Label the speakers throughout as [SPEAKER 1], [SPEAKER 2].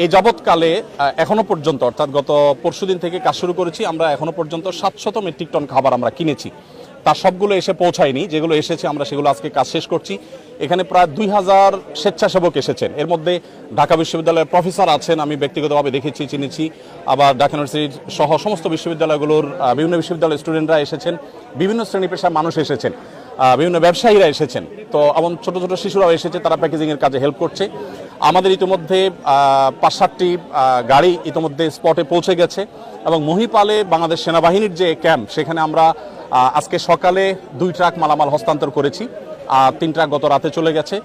[SPEAKER 1] এই যাবৎকালে এখনো পর্যন্ত অর্থাৎ গত পরশুদিন থেকে কাজ শুরু করেছি, আমরা এখনো পর্যন্ত 700 মেট্রিক টন খাবার আমরা কিনেছি। তার সবগুলো এসে পৌঁছায়নি, যেগুলো এসেছে আমরা সেগুলো আজকে কাজ শেষ করছি। এখানে প্রায় 2000 স্বেচ্ছাসেবক এসেছেন। এর মধ্যে ঢাকা বিশ্ববিদ্যালয়ের প্রফেসর আছেন, আমি ব্যক্তিগতভাবে দেখেছি, চিনেছি। আবার ঢাকা ইউনিভার্সিটির সহ সমস্ত বিশ্ববিদ্যালয়গুলোর বিভিন্ন বিশ্ববিদ্যালয়ের স্টুডেন্টরা এসেছেন, বিভিন্ন শ্রেণী পেশার মানুষ এসেছেন, বিভিন্ন ব্যবসায়ীরা এসেছেন। তো এমন ছোট ছোট শিশুরাও এসেছে, তারা প্যাকেজিংয়ের কাজে হেল্প করছে। আমাদের ইতিমধ্যে 5-7টি গাড়ি ইতিমধ্যে স্পটে পৌঁছে গেছে এবং মহিপালে বাংলাদেশ সেনাবাহিনীর যে ক্যাম্প, সেখানে আমরা আজকে সকালে 2 ট্রাক মালামাল হস্তান্তর করেছি, 3 ট্রাক গত রাতে চলে গেছে।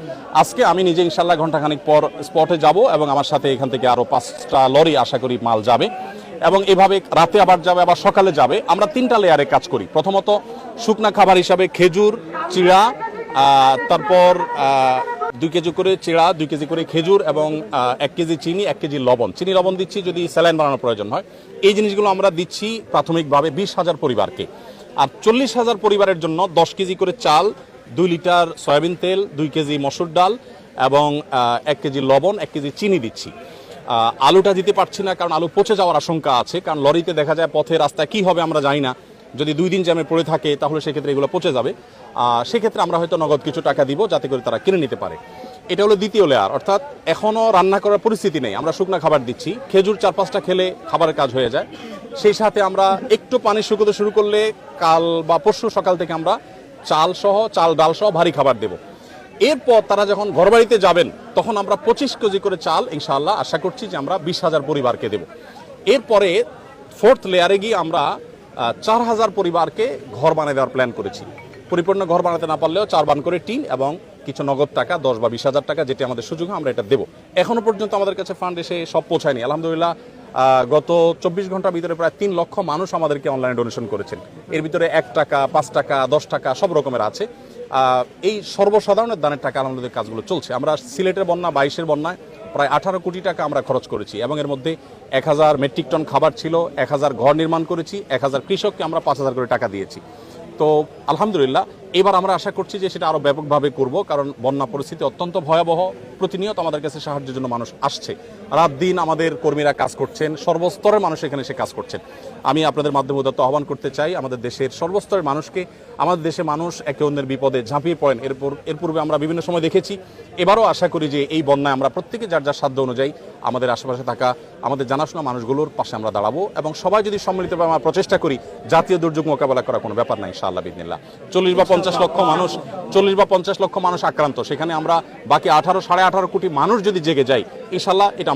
[SPEAKER 1] আজকে আমি নিজে ইনশাল্লাহ ঘন্টাখানিক পর স্পটে যাব এবং আমার সাথে এখান থেকে আরও 5টা লরি আশা করি মাল যাবে এবং এভাবে রাতে আবার যাবে, আবার সকালে যাবে। আমরা 3টা লেয়ারে কাজ করি। প্রথমত শুকনা খাবার হিসাবে খেজুর, চিড়া, তারপর 2 কেজি করে চিড়া, 2 কেজি করে খেজুর এবং 1 কেজি চিনি, 1 কেজি লবণ। চিনি লবণ দিচ্ছি যদি স্যালাইন বানানোর প্রয়োজন হয়। এই জিনিসগুলো আমরা দিচ্ছি প্রাথমিকভাবে 20,000 পরিবারকে। আর 40,000 পরিবারের জন্য 10 কেজি করে চাল, 2 লিটার সয়াবিন তেল, 2 কেজি মসুর ডাল এবং 1 কেজি লবণ, 1 কেজি চিনি দিচ্ছি। আলুটা দিতে পারছি না কারণ আলু পচে যাওয়ার আশঙ্কা আছে, কারণ লরিতে দেখা যায় পথে রাস্তায় কি হবে আমরা জানি না, যদি 2 দিন জ্যামে পড়ে থাকে তাহলে সেক্ষেত্রে এগুলো পচে যাবে। সেক্ষেত্রে আমরা হয়তো নগদ কিছু টাকা দিব যাতে করে তারা কিনে নিতে পারে। এটা হলো দ্বিতীয় লেয়ার, অর্থাৎ এখনও রান্না করার পরিস্থিতি নেই, আমরা শুকনা খাবার দিচ্ছি। খেজুর 4-5টা খেলে খাবারের কাজ হয়ে যায়। সেই সাথে আমরা একটু পানি শুকোতে শুরু করলে কাল বা পরশু সকাল থেকে আমরা চাল ডাল সহ ভারী খাবার দেব। এরপর তারা যখন ঘরবাড়িতে যাবেন তখন আমরা 25 কেজি করে চাল ইনশাআল্লাহ আশা করছি যে আমরা 20,000 পরিবারকে দেব। এরপরে 4th লেয়ারে গিয়ে আমরা 4,000 পরিবারকে ঘর বানিয়ে দেওয়ার প্ল্যান করেছি। পরিপূর্ণ ঘর বানাতে না পারলেও 4 বান করে টিন এবং কিছু নগদ টাকা 10 বা 20,000 টাকা, যেটি আমাদের সুযোগ আমরা এটা দেবো। এখনো পর্যন্ত আমাদের কাছে ফান্ড এসে সব পৌঁছায়নি। আলহামদুলিল্লাহ গত 24 ঘন্টার ভিতরে প্রায় 3 লক্ষ মানুষ আমাদেরকে অনলাইনে ডোনেশন করেছেন। এর ভিতরে 1 টাকা, 5 টাকা, 10 টাকা সব রকমের আছে। এই সর্বসাধারণের দানের টাকা আমাদের কাজগুলো চলছে। আমরা সিলেটের বন্যা, 22-এর বন্যায় প্রায় 18 কোটি টাকা আমরা খরচ করেছি এবং এর মধ্যে 1000 মেট্রিক টন খাবার ছিল, 1000 ঘর নির্মাণ করেছি, 1000 কৃষককে আমরা 5,000 করে টাকা দিয়েছি। তো আলহামদুলিল্লাহ এবার আমরা আশা করছি যে সেটা আরও ব্যাপকভাবে করব, কারণ বন্যা পরিস্থিতি অত্যন্ত ভয়াবহ। প্রতিনিয়ত আমাদের কাছে সাহায্যের জন্য মানুষ আসছে, রাত দিন আমাদের কর্মীরা কাজ করছেন, সর্বস্তরের মানুষ এখানে এসে কাজ করছেন। আমি আপনাদের মাধ্যমে উদাত্ত আহ্বান করতে চাই আমাদের দেশের সর্বস্তরের মানুষকে। আমাদের দেশে মানুষ একে অন্যের বিপদে ঝাঁপিয়ে পড়েন, এর পূর্বে আমরা বিভিন্ন সময় দেখেছি। এবারও আশা করি যে এই বন্যায় আমরা প্রত্যেকে যার যার সাধ্য অনুযায়ী আমাদের আশেপাশে থাকা আমাদের জানাশোনা মানুষগুলোর পাশে আমরা দাঁড়াবো এবং সবাই যদি সম্মিলিতভাবে আমরা প্রচেষ্টা করি, জাতীয় দুর্যোগ মোকাবেলা করা কোনো ব্যাপার না ইনশাআল্লাহ বিদিনিল্লাহ। 40 বা 50 লক্ষ মানুষ আক্রান্ত, সেখানে আমরা বাকি 18-18.5 কোটি মানুষ যদি জেগে যাই ইনশাআল্লাহ এটা